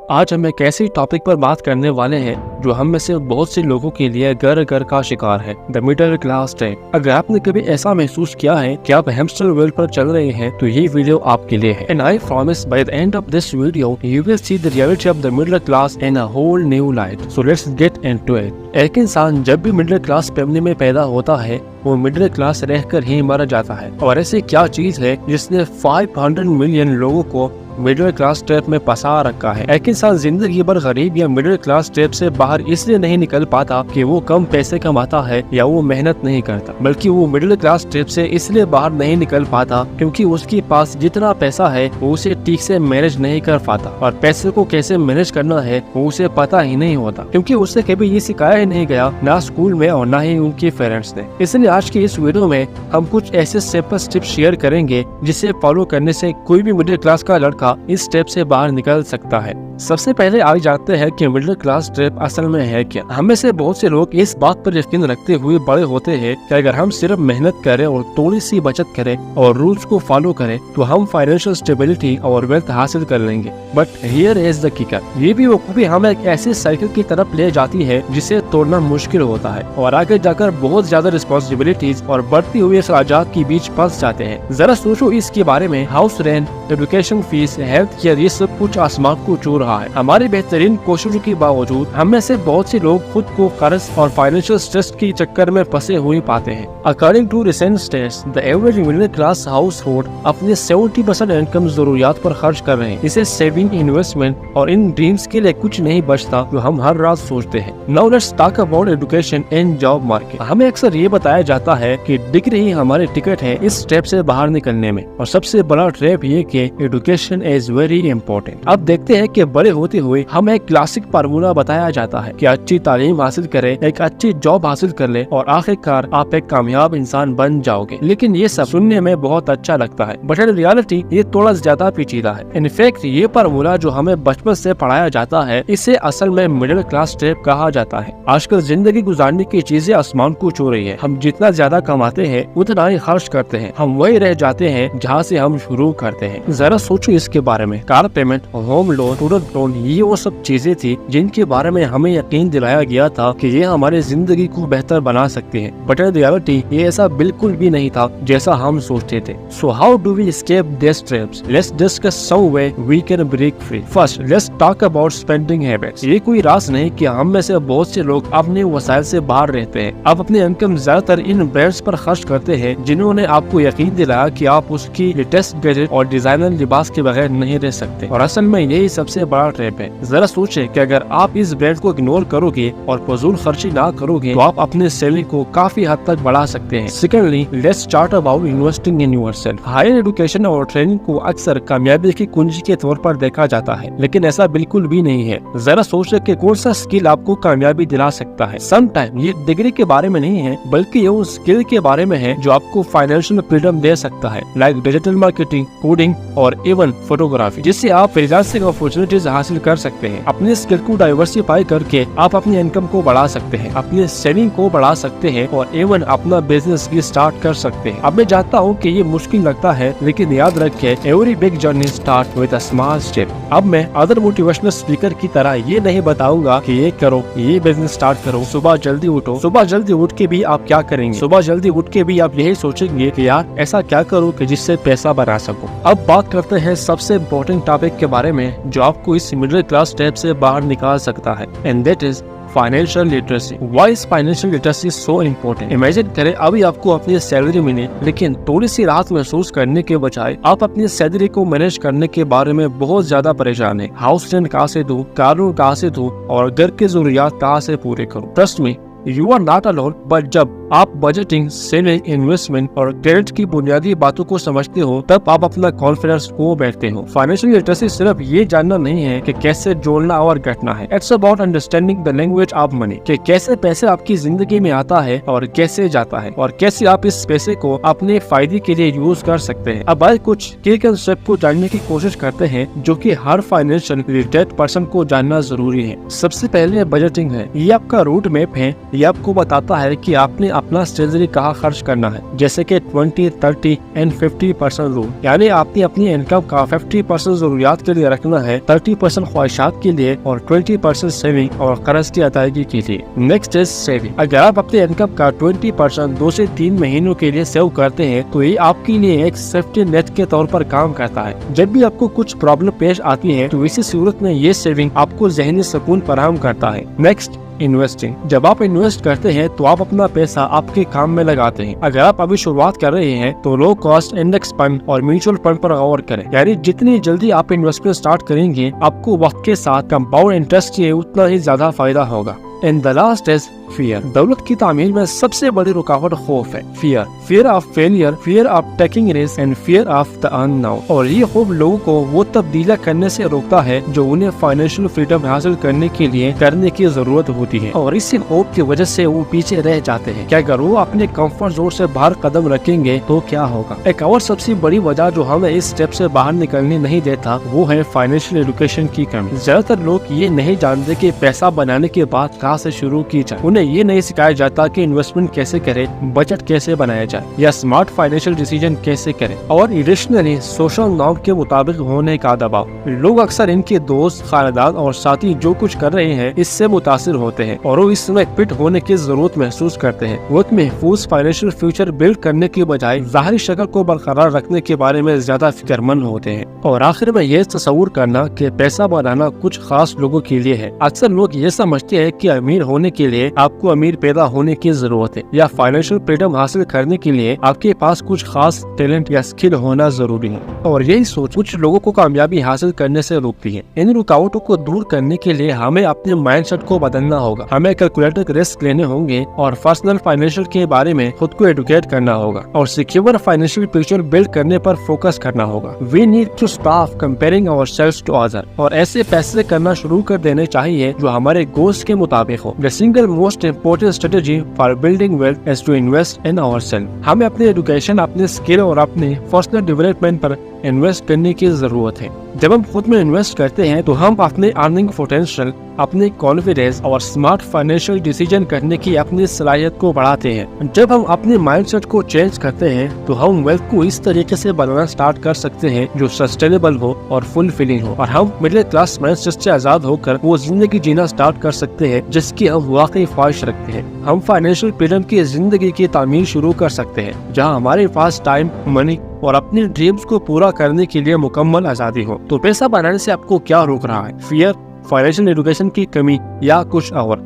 आज हम एक ऐसे टॉपिक पर बात करने वाले हैं जो हम में से बहुत से लोगों के लिए घर घर का शिकार है, द मिडिल क्लास ट्रैप। अगर आपने कभी ऐसा महसूस किया है कि आप हैमस्टर व्हील पर चल रहे हैं तो ये वीडियो आपके लिए है। And I promise by the end of this video you will see the reality of the middle class in a whole new light. So let's get into it. एक इंसान जब भी मिडिल क्लास फैमिली में पैदा होता है वो middle class रहकर ही मर जाता है। और ऐसी क्या चीज है जिसने 500 मिलियन लोगों को मिडिल क्लास ट्रैप में फंसा रखा है। एक इंसान जिंदगी भर गरीब या मिडिल क्लास ट्रैप से बाहर इसलिए नहीं निकल पाता कि वो कम पैसे कमाता है या वो मेहनत नहीं करता, बल्कि वो मिडिल क्लास ट्रैप से इसलिए बाहर नहीं निकल पाता क्योंकि उसके पास जितना पैसा है वो उसे ठीक से मैनेज नहीं कर पाता, और पैसे को कैसे मैनेज करना है वो उसे पता ही नहीं होता क्योंकि उसे कभी ये सिखाया ही नहीं गया, ना स्कूल में और ना ही उनके पेरेंट्स ने। इसलिए आज की इस वीडियो में हम कुछ ऐसे सिंपल टिप्स शेयर करेंगे जिसे फॉलो करने से कोई भी मिडिल क्लास का लड़का इस स्टेप से बाहर निकल सकता है। सबसे पहले आज जानते हैं कि मिडिल क्लास ट्रैप असल में है क्या। हमें से बहुत से लोग इस बात पर यकीन रखते हुए बड़े होते हैं कि अगर हम सिर्फ मेहनत करें और थोड़ी सी बचत करें और रूल्स को फॉलो करें तो हम फाइनेंशियल स्टेबिलिटी और वेल्थ हासिल कर लेंगे। But here is the kicker. ये भी वकूफी हमें एक ऐसे साइकिल की तरफ ले जाती है जिसे तोड़ना मुश्किल होता है और आगे जाकर बहुत ज्यादा रिस्पॉन्सिबिलिटीज और बढ़ती हुई अखराजात के बीच फंस जाते हैं। जरा सोचो इसके बारे में। House rent, education fees, health care, ये सब कुछ आसमान को छू रहा है। हमारी बेहतरीन कोशिशों के बावजूद हम में से बहुत से लोग खुद को कर्ज और फाइनेंशियल स्ट्रेस के चक्कर में फंसे हुए पाते हैं। According to recent stats, the average middle class household अपने 70% इनकम जरूरियात पर खर्च कर रहे हैं। इसे सेविंग, इन्वेस्टमेंट और इन ड्रीम्स के लिए कुछ नहीं बचता जो हम हर रात सोचते हैं। Now let's talk about education and job market. हमें अक्सर ये बताया जाता है कि डिग्री ही हमारे टिकट है इस स्टेप से बाहर निकलने में, और सबसे बड़ा ट्रैप ये कि एजुकेशन इज वेरी इंपॉर्टेंट। अब देखते हैं कि बड़े होते हुए हमें एक क्लासिक फार्मूला बताया जाता है कि अच्छी तालीम हासिल करें, एक अच्छी जॉब हासिल कर ले और आखिरकार आप एक कामयाब इंसान बन जाओगे। लेकिन ये सब सुनने में बहुत अच्छा लगता है, बट इन रियलिटी ये थोड़ा ज्यादा पेचीदा है। इनफैक्ट ये फार्मूला जो हमें बचपन से पढ़ाया जाता है इसे असल में मिडिल क्लास ट्रैप कहा जाता है। आजकल जिंदगी गुजारने की चीजें आसमान को छू रही है। हम जितना ज्यादा कमाते हैं उतना ही खर्च करते हैं। हम वही रह जाते हैं जहाँ से हम शुरू करते हैं। जरा सोचो इसके बारे में। Car payment, home loan, student loan, ये वो सब चीजें थी जिनके बारे में हमें यकीन दिलाया गया था कि ये हमारी जिंदगी को बेहतर बना सकते हैं, बट इन रियलिटी ये ऐसा बिल्कुल भी नहीं था जैसा हम सोचते थे। So how do we escape this traps? Let's discuss some way we can break free. First, let's talk about spending habits. ये कोई राज नहीं कि हम में से बहुत से लोग अपने वसाइल से बाहर रहते हैं। आप अपनी इनकम ज्यादातर इन ब्रांड्स पर खर्च करते हैं जिन्होंने आपको यकीन दिलाया कि आप उसकी लेटेस्ट गैजेट और डिजाइनर लिबास के बगैर नहीं रह सकते, और असल में यही सबसे बड़ा ट्रैप है। जरा सोचें कि अगर आप इस ब्रांड को इग्नोर करोगे और फजूल खर्ची ना करोगे तो आप अपने सैलरी को काफी हद तक बढ़ा सकते हैं। Secondly, let's start about investing in yourself. Higher education और ट्रेनिंग को अक्सर कामयाबी की कुंजी के तौर पर देखा जाता है, लेकिन ऐसा बिल्कुल भी नहीं है। जरा सोचें कि कौन सा स्किल आपको कामयाबी दिला सकता है। समटाइम ये डिग्री के बारे में नहीं है बल्कि ये उस स्किल के बारे में है जो आपको फाइनेंशियल फ्रीडम दे सकता है, लाइक डिजिटल मार्केटिंग, कोडिंग और इवन फोटोग्राफी, जिससे आप फ्रीलांसिंग अपॉर्चुनिटीज हासिल कर सकते हैं। अपने स्किल को डाइवर्सिफाई करके आप अपनी इनकम को बढ़ा सकते हैं, अपने सेविंग को बढ़ा सकते हैं और इवन अपना बिजनेस भी स्टार्ट कर सकते हैं। अब मैं जानता हूँ कि ये मुश्किल लगता है, लेकिन याद रखें every big journey start with a small step. अब मैं अदर मोटिवेशनल स्पीकर की तरह ये नहीं बताऊंगा कि ये करो, ये बिजनेस स्टार्ट करो, सुबह जल्दी उठो। सुबह जल्दी उठ के भी आप क्या करेंगे? सुबह जल्दी उठ के भी आप यही सोचेंगे कि यार ऐसा क्या करूँ कि जिससे पैसा बना सकूं। अब बात करते हैं सबसे इम्पोर्टेंट टॉपिक के बारे में जो आपको इस मिडिल क्लास ट्रैप से बाहर निकाल सकता है, and that is financial literacy. Why is financial literacy so important? Imagine करें अभी आपको अपनी सैलरी मिले, लेकिन थोड़ी सी राहत महसूस करने के बजाय आप अपनी सैलरी को मैनेज करने के बारे में बहुत ज्यादा परेशान है। हाउस रेंट कहाँ से दूं, कार लोन कहाँ से दूं और घर की जरूरियात कहाँ से पूरे करूं? Trust me, you are not alone. But जब आप बजटिंग, सेविंग, इन्वेस्टमेंट और क्रेडिट की बुनियादी बातों को समझते हो तब आप अपना कॉन्फिडेंस खो बैठते हो। फाइनेंशियल लिटरेसी सिर्फ ये जानना नहीं है कि कैसे जोड़ना और घटना है। It's about understanding the language of money, कि कैसे पैसे आपकी जिंदगी में आता है और कैसे जाता है और कैसे आप इस पैसे को अपने फायदे के लिए यूज कर सकते हैं। अब आज कुछ की कंसेप्ट को जानने की कोशिश करते हैं जो कि हर फाइनेंशियल लिटरेट पर्सन को जानना जरूरी है। सबसे पहले बजटिंग है। ये आपका रूट मैप है। ये आपको बताता है कि आपने अपना सैलरी कहाँ खर्च करना है, जैसे कि 20, 30 एंड 50% रूल। यानी आपने अपनी इनकम का 50% जरूरियात के लिए रखना है, 30% ख्वाहिशात के लिए और 20% सेविंग और कर्ज की अदायगी के लिए। Next is saving. अगर आप अपने इनकम का 20% 2 से 3 महीनों के लिए सेव करते हैं तो ये आपके लिए एक सेफ्टी नेट के तौर पर काम करता है। जब भी आपको कुछ प्रॉब्लम पेश आती है तो इसी सूरत में ये सेविंग आपको ज़हनी सुकून फराहम करता है। Next, investing. जब आप इन्वेस्ट करते हैं तो आप अपना पैसा आपके काम में लगाते हैं। अगर आप अभी शुरुआत कर रहे हैं तो लो कॉस्ट इंडेक्स फंड और म्यूचुअल फंड पर गौर करें। यानी जितनी जल्दी आप इन्वेस्टमेंट स्टार्ट करेंगे, आपको वक्त के साथ कंपाउंड इंटरेस्ट के उतना ही ज्यादा फायदा होगा। And the last is fear. दौलत की तामीर में सबसे बड़ी रुकावट खौफ है। Fear of failure, fear of taking risk and fear of the unknown. और ये खौफ लोगों को वो तब्दीलियां करने से रोकता है जो उन्हें फाइनेंशियल फ्रीडम हासिल करने के लिए करने की जरूरत होती है, और इसी खौफ की वजह से वो पीछे रह जाते हैं। क्या अगर वो अपने कंफर्ट जोन से बाहर कदम रखेंगे तो क्या होगा? एक और सबसे बड़ी वजह जो हमें इस स्टेप से बाहर निकलने नहीं देता वो है फाइनेंशियल एजुकेशन की कमी। ज्यादातर लोग ये नहीं जानते कि पैसा बनाने के बाद कहाँ से शुरू की जाए। उन्हें ये नहीं सिखाया जाता कि इन्वेस्टमेंट कैसे करें, बजट कैसे बनाया जाए या स्मार्ट फाइनेंशियल डिसीजन कैसे करें। और एडिशनली सोशल नॉर्म के मुताबिक होने का दबाव। लोग अक्सर इनके दोस्त, खानदान और साथी जो कुछ कर रहे हैं इससे मुतासिर होते हैं और वो इसमें फिट होने की जरूरत महसूस करते हैं। वो एक महफूज फाइनेंशियल फ्यूचर बिल्ड करने के बजाय ज़ाहिरी शक्ल को बरकरार रखने के बारे में ज्यादा फिक्रमंद होते हैं। और आखिर में यह तस्वुर करना कि पैसा बनाना कुछ खास लोगों के लिए है। अक्सर लोग ये समझते हैं कि अमीर होने के लिए आपको अमीर पैदा होने की जरूरत है या फाइनेंशियल फ्रीडम हासिल करने के लिए आपके पास कुछ खास टैलेंट या स्किल होना जरूरी है। और यही सोच कुछ लोगों को कामयाबी हासिल करने से रोकती है। इन रुकावटों को दूर करने के लिए हमें अपने माइंडसेट को बदलना होगा। हमें कैलकुलेटेड रिस्क लेने होंगे और पर्सनल फाइनेंशियल के बारे में खुद को एडुकेट करना होगा और सिक्योर फाइनेंशियल फ्यूचर बिल्ड करने पर फोकस करना होगा। We need to stop comparing ourselves to other और ऐसे फैसले करना शुरू कर देने चाहिए जो हमारे गोल्स के मुताबिक हो। The single most important strategy for building wealth is to invest in ourself. हमें अपने एजुकेशन, अपने स्किल और अपने पर्सनल डेवलपमेंट पर इन्वेस्ट करने की जरूरत है। जब हम खुद में इन्वेस्ट करते हैं तो हम अपने अर्निंग पोटेंशियल, अपने कॉन्फिडेंस और स्मार्ट फाइनेंशियल डिसीजन करने की अपनी सलाहियत को बढ़ाते हैं। जब हम अपने माइंडसेट को चेंज करते हैं तो हम वेल्थ को इस तरीके से बनाना स्टार्ट कर सकते हैं जो सस्टेनेबल हो और फुलफिलिंग हो, और हम मिडिल क्लास माइंडसेट से आजाद होकर वो जिंदगी जीना स्टार्ट कर सकते हैं जिसकी हम वाकई ख्वाहिश रखते हैं। हम फाइनेंशियल फ्रीडम की जिंदगी की तामीर शुरू कर सकते हैं जहाँ हमारे पास टाइम, मनी और अपने ड्रीम्स को पूरा करने के लिए मुकम्मल आजादी हो। तो पैसा बनाने से आपको क्या रोक रहा है? फियर, फाइनेंशियल एजुकेशन की कमी या कुछ और?